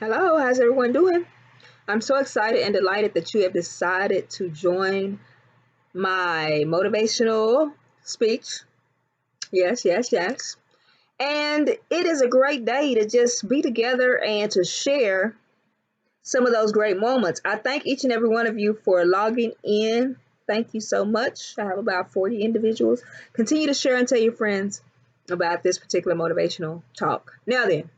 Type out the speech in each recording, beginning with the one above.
Hello, how's everyone doing? I'm so excited and delighted that you have decided to join my motivational speech. Yes, yes, yes. And it is a great day to just be together and to share some of those great moments. I thank each and every one of you for logging in. Thank you so much. I have about 40 individuals. Continue to share and tell your friends about this particular motivational talk. Now, then,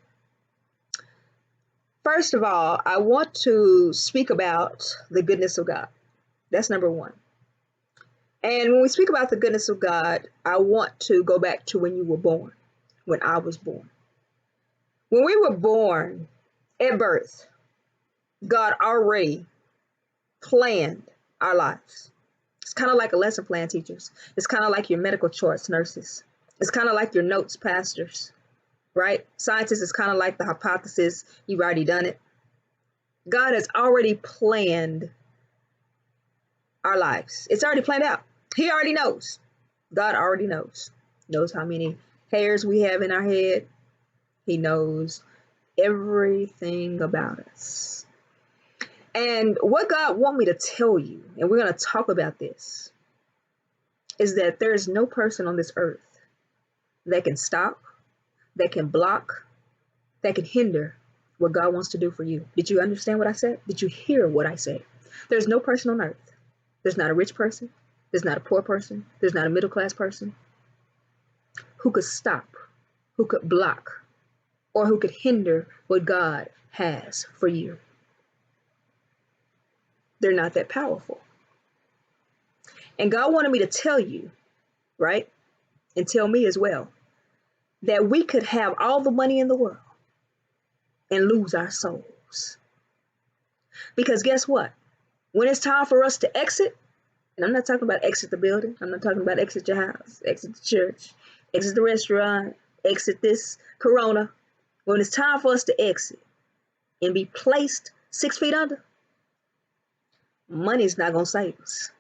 first of all, I want to speak about the goodness of God. That's number one. And when we speak about the goodness of God, I want to go back to when you were born, when I was born. When we were born at birth, God already planned our lives. It's kind of like a lesson plan, teachers. It's kind of like your medical charts, nurses. It's kind of like your notes, pastors, right? Scientists is kind of like the hypothesis. You've already done it. God has already planned our lives. It's already planned out. He already knows. God already knows. Knows how many hairs we have in our head. He knows everything about us. And what God wants me to tell you, and we're going to talk about this, is that there is no person on this earth that can stop, that can block, that can hinder what God wants to do for you. Did you understand what I said? Did you hear what I said? There's no person on earth. There's not a rich person. There's not a poor person. There's not a middle class person who could stop, who could block, or who could hinder what God has for you. They're not that powerful. And God wanted me to tell you, right? And tell me as well, that we could have all the money in the world and lose our souls. Because guess what? When it's time for us to exit, and I'm not talking about exit the building, I'm not talking about exit your house, exit the church, exit the restaurant, exit this corona. When it's time for us to exit and be placed 6 feet under, money's not going to save us.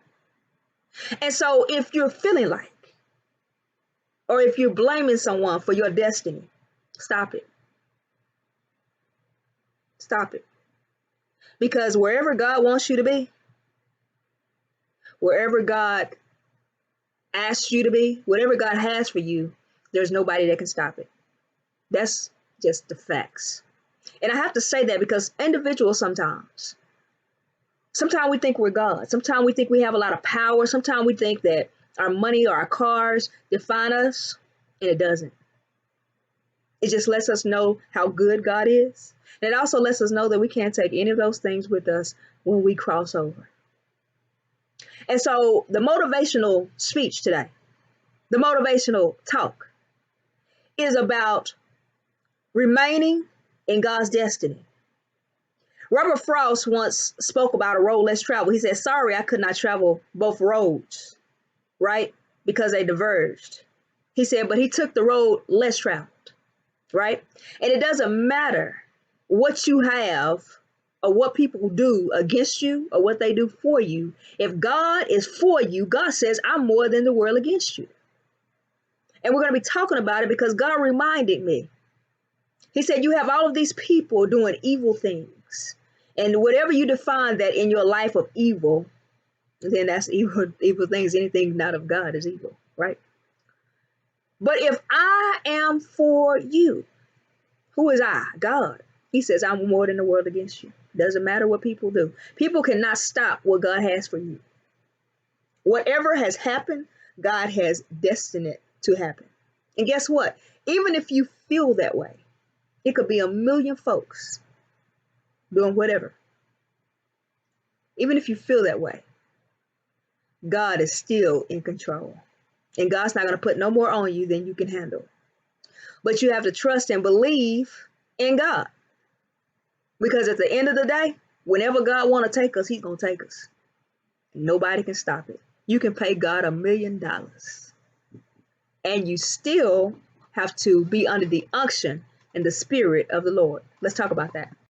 And so if you're feeling like, or if you're blaming someone for your destiny, stop it. Stop it. Because wherever God wants you to be, wherever God asks you to be, whatever God has for you, there's nobody that can stop it. That's just the facts. And I have to say that because individuals sometimes we think we're God. Sometimes we think we have a lot of power. Sometimes we think that our money or our cars define us, and it doesn't. It just lets us know how good God is. And it also lets us know that we can't take any of those things with us when we cross over. And so the motivational speech today, the motivational talk, is about remaining in God's destiny. Robert Frost once spoke about a road less traveled. He said, sorry, I could not travel both roads, right? Because they diverged. He said, but he took the road less traveled, right? And it doesn't matter what you have or what people do against you or what they do for you. If God is for you, God says, I'm more than the world against you. And we're going to be talking about it because God reminded me. He said, you have all of these people doing evil things. And whatever you define that in your life of evil, then that's evil things. Anything not of God is evil, right? But if I am for you, who is I? God. He says, I'm more than the world against you. Doesn't matter what people do. People cannot stop what God has for you. Whatever has happened, God has destined it to happen. And guess what? Even if you feel that way, it could be a million folks doing whatever. Even if you feel that way, God is still in control. And God's not going to put no more on you than you can handle. But you have to trust and believe in God. Because at the end of the day, whenever God want to take us, he's going to take us. Nobody can stop it. You can pay God $1 million. And you still have to be under the unction and the spirit of the Lord. Let's talk about that.